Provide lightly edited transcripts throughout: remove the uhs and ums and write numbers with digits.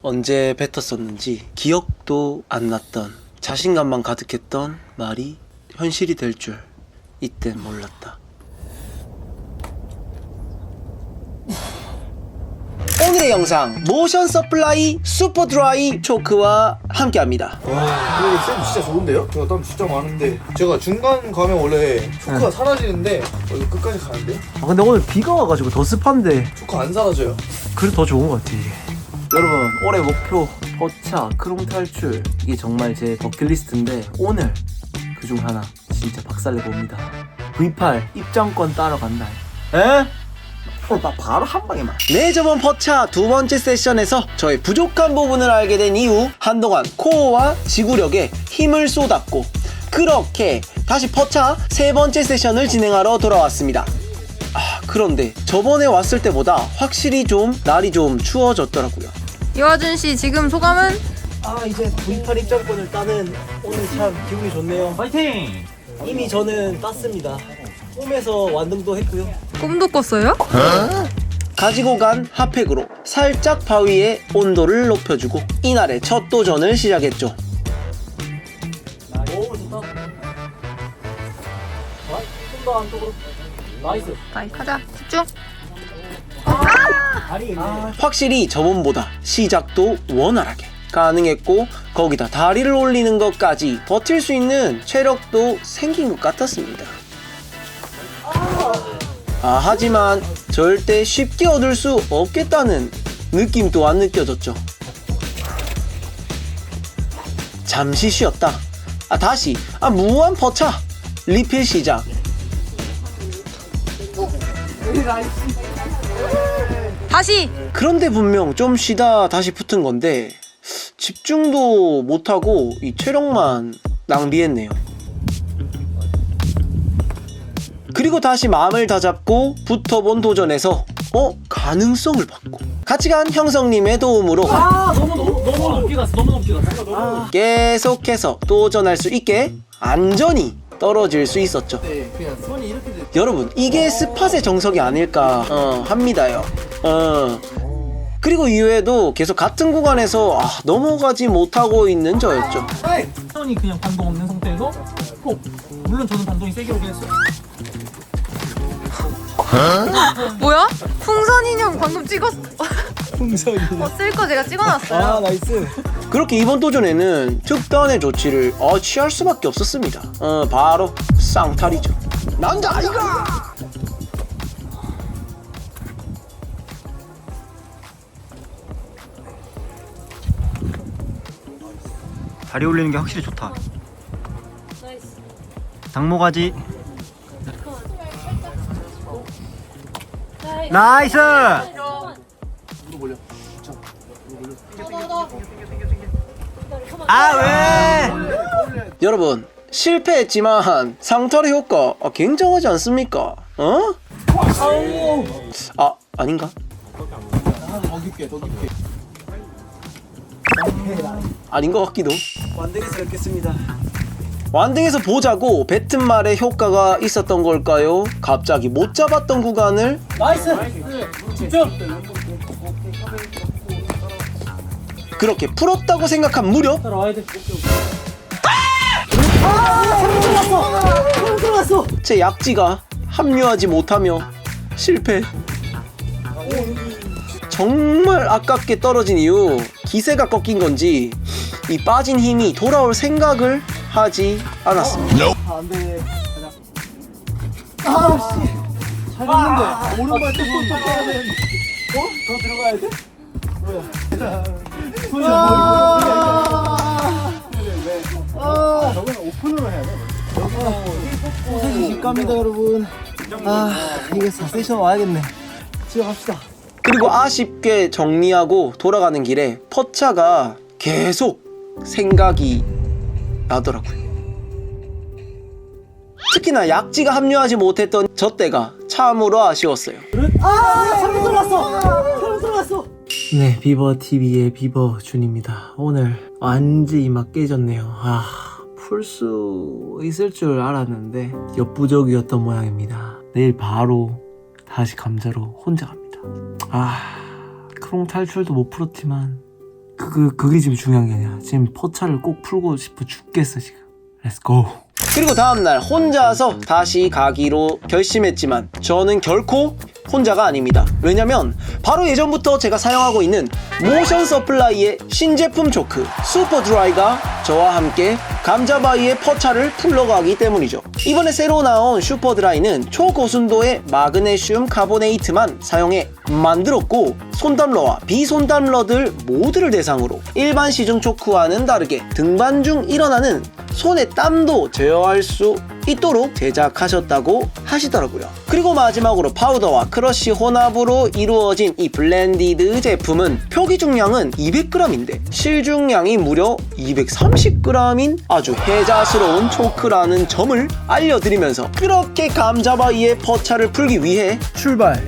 언제 뱉었었는지 기억도 안 났던 자신감만 가득했던 말이 현실이 될 줄 이땐 몰랐다. 오늘의 영상 모션 서플라이 슈퍼 드라이 초크와 함께합니다. 와, 근데 쌤 진짜 좋은데요? 제가 땀 진짜 많은데 제가 중간 가면 원래 초크가 사라지는데 이거 끝까지 가는데요? 근데 오늘 비가 와가지고 더 습한데 초크 안 사라져요. 그래도 더 좋은 것 같아 이게. 여러분 올해 목표 포차 크롱 탈출 이게 정말 제 버킷리스트인데 오늘 그중 하나 진짜 박살내봅니다. V8 입장권 따러 간다. 에? 나 바로 한 방에만. 네, 저번 포차 두 번째 세션에서 저의 부족한 부분을 알게 된 이후 한동안 코어와 지구력에 힘을 쏟았고 그렇게 다시 포차 세 번째 세션을 진행하러 돌아왔습니다. 그런데 저번에 왔을 때보다 확실히 좀 날이 좀 추워졌더라고요. 이화준 씨 지금 소감은? 이제 V8 입장권을 따는 오늘 참 기분이 좋네요. 파이팅! 이미 저는 땄습니다. 꿈에서 완등도 했고요. 꿈도 꿨어요? 가지고 간 핫팩으로 살짝 바위의 온도를 높여주고 이날의 첫 도전을 시작했죠. 오, 좋다. 좀더 안쪽으로. 나이스. 가자 집중. 확실히 저번보다 시작도 원활하게 가능했고 거기다 다리를 올리는 것까지 버틸 수 있는 체력도 생긴 것 같았습니다. 하지만 절대 쉽게 얻을 수 없겠다는 느낌 또한 느껴졌죠. 잠시 쉬었다. 다시 무한 포차 리필 시작. 다시. 그런데 분명 좀 쉬다 다시 붙은 건데 집중도 못하고 이 체력만 낭비했네요. 그리고 다시 마음을 다잡고 붙어본 도전에서 가능성을 받고 같이 간 형성님의 도움으로 너무 높게 갔어. 계속해서 도전할 수 있게 안전히 떨어질 수 있었죠. 네, 그냥 손이 이렇게 돼. 여러분 이게 스팟의 정석이 아닐까 합니다요. 그리고 이후에도 계속 같은 구간에서 넘어가지 못하고 있는 저였죠. 손이 그냥 반동 없는 상태에서 물론 저는 반동이 세게 오긴 했어요. 뭐야? 풍선 인형 방금 찍었어. 풍선이. 쓸 거 제가 찍어놨어요. 나이스. 그렇게 이번 도전에는 특단의 조치를 취할 수밖에 없었습니다. 바로 쌍탈이죠. 남자 아이가! 다리 올리는 게 확실히 좋다. 당모가지. 나이스! 왜? 여러분 실패했지만 상탈의 효과 굉장하지 않습니까? 아닌가? 더 깊게. 아닌 것 같기도. 완등에서 뵙겠습니다. 완등에서 보자고 뱉은 말에 효과가 있었던 걸까요? 갑자기 못 잡았던 구간을 나이스! 집중! 그렇게 풀었다고 생각한 무렵 따라와야 돼. 제 약지가 합류하지 못하며 실패. 정말 아깝게 떨어진 이후 기세가 꺾인 건지 이 빠진 힘이 돌아올 생각을 하지 않았습니다. 안돼. 씨. 잘 갔는데 오른발 뚝뚝 해야 되는데. 더 들어가야 돼? 뭐야? 손이 왜? 저건 오픈으로 해야 돼. 소세지 직감이다 여러분. 이게 4세션 와야겠네. 집에 갑시다. 그리고 아쉽게 정리하고 돌아가는 길에 포차가 계속 생각이 나더라고요. 특히나 약지가 합류하지 못했던 저 때가 참으로 아쉬웠어요. 잘못 들어갔어. 네, 비버TV의 비버준입니다. 오늘 완전히 막 깨졌네요. 풀 수 있을 줄 알았는데 역부족이었던 모양입니다. 내일 바로 다시 감자로 혼자 갑니다. 크롱 탈출도 못 풀었지만 그게 지금 중요한 게 아니야. 지금 포차를 꼭 풀고 싶어 죽겠어 지금. 렛츠고. 그리고 다음날 혼자서 다시 가기로 결심했지만 저는 결코 혼자가 아닙니다. 왜냐면 바로 예전부터 제가 사용하고 있는 모션 서플라이의 신제품 초크 슈퍼 드라이가 저와 함께 감자바위의 포차를 풀러가기 때문이죠. 이번에 새로 나온 슈퍼 드라이는 초고순도의 마그네슘 카보네이트만 사용해 만들었고 손담러와 비손담러들 모두를 대상으로 일반 시중 초크와는 다르게 등반 중 일어나는 손의 땀도 제어할 수 있도록 제작하셨다고 하시더라고요. 그리고 마지막으로 파우더와 크러쉬 혼합으로 이루어진 이 블렌디드 제품은 표기 중량은 200g인데 실중량이 무려 230g인 아주 혜자스러운 초크라는 점을 알려드리면서 그렇게 감자바위의 포차를 풀기 위해 출발!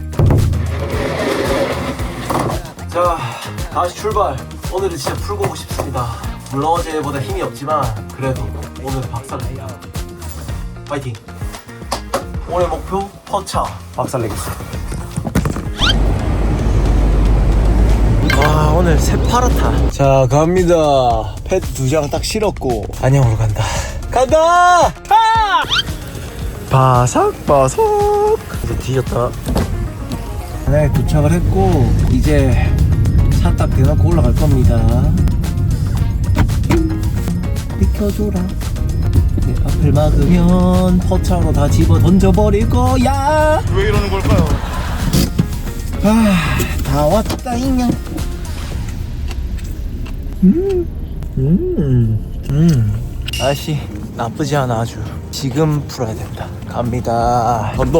자, 다시 출발. 오늘은 진짜 풀고 오고 싶습니다. 물론 어제보다 힘이 없지만 그래도 오늘 박살내자. 파이팅. 올해 목표 포차 박살내겠습니다. 와, 오늘 새파랗다. 자, 갑니다. 패드 2장 딱 실었고 안녕으로 간다. 간다! 아! 바삭바삭! 이제 뒤졌다. 네, 도착을 했고 이제 차 딱 대놓고 올라갈 겁니다. 비켜줘라. 내 앞을 막으면 포차로 다 집어 던져버릴 거야. 왜 이러는 걸까요? 아, 다 왔다 인형. 날씨 나쁘지 않아. 아주 지금 풀어야 된다. 갑니다. 간다.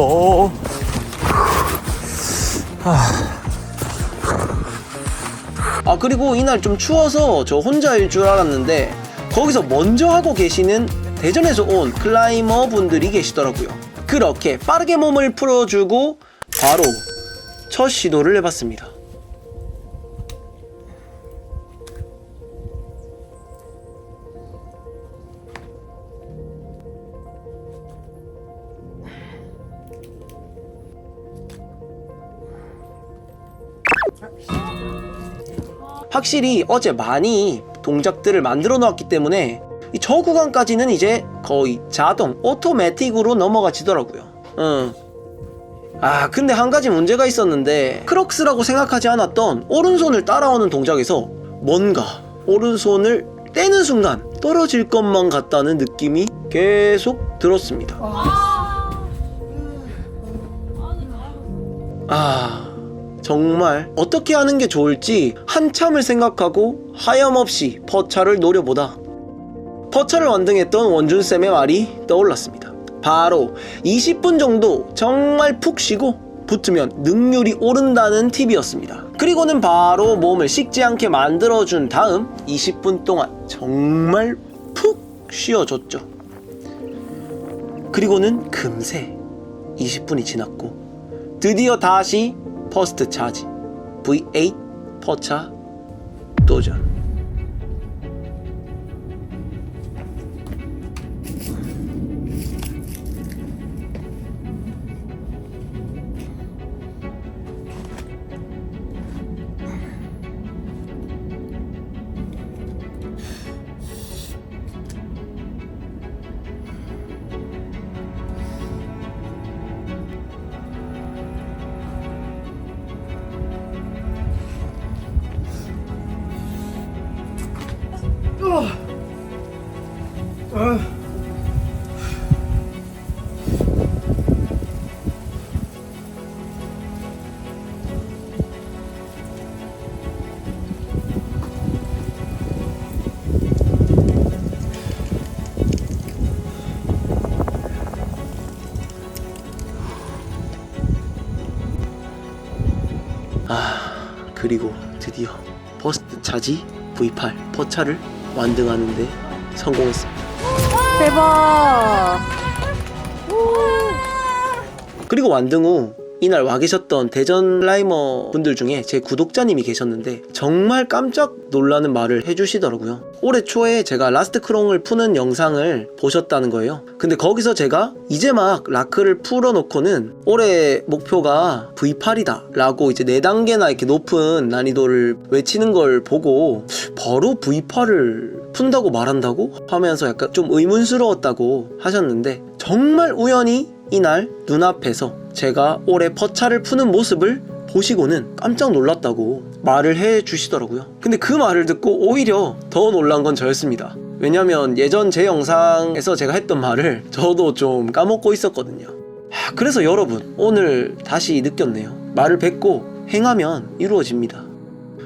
아, 그리고 이날 좀 추워서 저 혼자일 줄 알았는데 거기서 먼저 하고 계시는 대전에서 온 클라이머 분들이 계시더라고요. 그렇게 빠르게 몸을 풀어주고 바로 첫 시도를 해봤습니다. 확실히 어제 많이 동작들을 만들어 놓았기 때문에 저 구간까지는 이제 거의 자동 오토매틱으로 넘어가지더라고요. 아, 근데 한 가지 문제가 있었는데 크록스라고 생각하지 않았던 오른손을 따라오는 동작에서 뭔가 오른손을 떼는 순간 떨어질 것만 같다는 느낌이 계속 들었습니다. 정말 어떻게 하는 게 좋을지 한참을 생각하고 하염없이 포차를 노려보다 포차를 완등했던 원준쌤의 말이 떠올랐습니다. 바로 20분 정도 정말 푹 쉬고 붙으면 능률이 오른다는 팁이었습니다. 그리고는 바로 몸을 식지 않게 만들어준 다음 20분 동안 정말 푹 쉬어줬죠. 그리고는 금세 20분이 지났고 드디어 다시 퍼스트 차지 V8 포차 도전. 그리고 드디어 퍼스트 차지 V8 포차를 완등하는데 성공했습니다. 대박. 그리고 완등 후 이날 와 계셨던 대전 라이머 분들 중에 제 구독자님이 계셨는데 정말 깜짝 놀라는 말을 해주시더라고요. 올해 초에 제가 라스트 크롱을 푸는 영상을 보셨다는 거예요. 근데 거기서 제가 이제 막 라크를 풀어놓고는 올해 목표가 V8이다 라고 이제 4단계나 이렇게 높은 난이도를 외치는 걸 보고 바로 V8을 푼다고 말한다고? 하면서 약간 좀 의문스러웠다고 하셨는데 정말 우연히 이날 눈앞에서 제가 올해 퍼차를 푸는 모습을 보시고는 깜짝 놀랐다고 말을 해 주시더라고요. 근데 그 말을 듣고 오히려 더 놀란 건 저였습니다. 왜냐면 예전 제 영상에서 제가 했던 말을 저도 좀 까먹고 있었거든요. 그래서 여러분 오늘 다시 느꼈네요. 말을 뱉고 행하면 이루어집니다.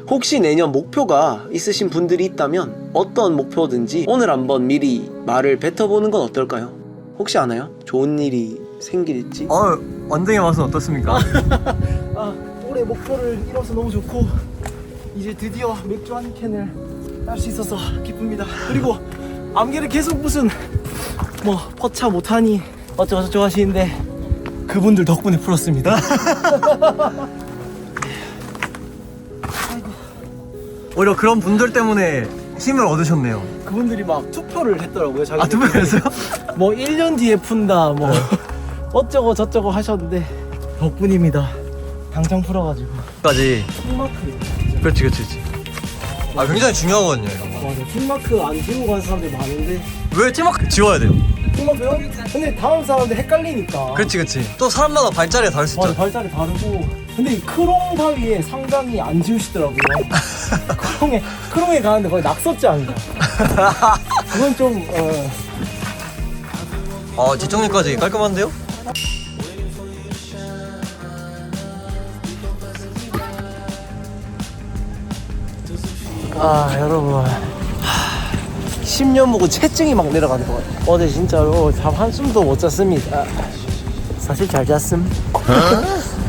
혹시 내년 목표가 있으신 분들이 있다면 어떤 목표든지 오늘 한번 미리 말을 뱉어보는 건 어떨까요? 혹시 아나요? 좋은 일이 생길지? 원등의 맛은 어떻습니까? 올해 목표를 이뤄서 너무 좋고 이제 드디어 맥주 한 캔을 딸 수 있어서 기쁩니다. 그리고 암기를 계속 무슨 뭐 퍼차 못하니 어쩌고저쩌고 하시는데 그분들 덕분에 풀었습니다. 오히려 그런 분들 때문에 힘을 얻으셨네요. 그분들이 막 투표를 했더라고요. 자기 투표했어요? 뭐 1년 뒤에 푼다 뭐 어쩌고 저쩌고 하셨는데 덕분입니다. 당장 풀어가지고 까지. 핑마크 그렇지. 굉장히 중요하거든요, 이런 거. 맞아. 핑마크 안 지우고 가는 사람들 많은데 왜 팀워크 지워야 돼요? 핑마크요? 근데 다음 사람들 헷갈리니까 그렇지. 또 사람마다 발자리가 다를 수 맞아, 있잖아. 발자리 다르고 근데 이 크롱 바위에 상당히 안 지우시더라고요. 크롱에 가는데 거의 낙서지 않나. 그건 좀 뒷정리까지 깔끔한데요? 여러분 10년 보고 체증이 막 내려가는 것 같아요. 어제 진짜로 잠 한숨도 못 잤습니다. 사실 잘 잤음.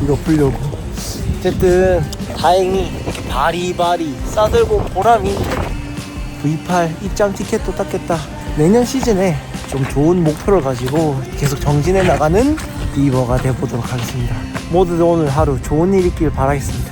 이거 풀려고. 어쨌든 다행히 이렇게 바리바리 싸들고 보람이 V8 입장 티켓도 땄겠다. 내년 시즌에 좀 좋은 목표를 가지고 계속 정진해 나가는 리버가 돼보도록 하겠습니다. 모두들 오늘 하루 좋은 일 있길 바라겠습니다.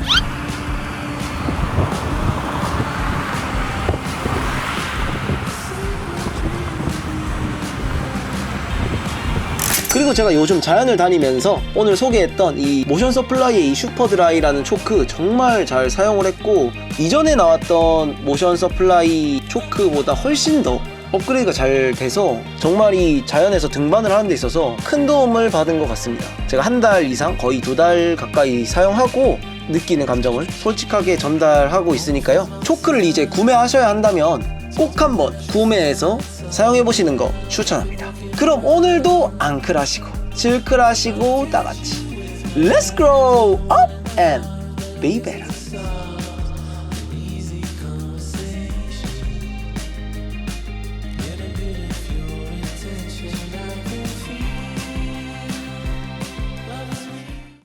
그리고 제가 요즘 자연을 다니면서 오늘 소개했던 이 모션 서플라이의 이 슈퍼드라이라는 초크 정말 잘 사용을 했고 이전에 나왔던 모션 서플라이 초크보다 훨씬 더 업그레이드가 잘 돼서 정말 이 자연에서 등반을 하는 데 있어서 큰 도움을 받은 것 같습니다. 제가 한 달 이상 거의 2달 가까이 사용하고 느끼는 감정을 솔직하게 전달하고 있으니까요. 초크를 이제 구매하셔야 한다면 꼭 한번 구매해서 사용해보시는 거 추천합니다. 그럼 오늘도 앙클하시고 질클하시고 다같이 Let's grow up and be better.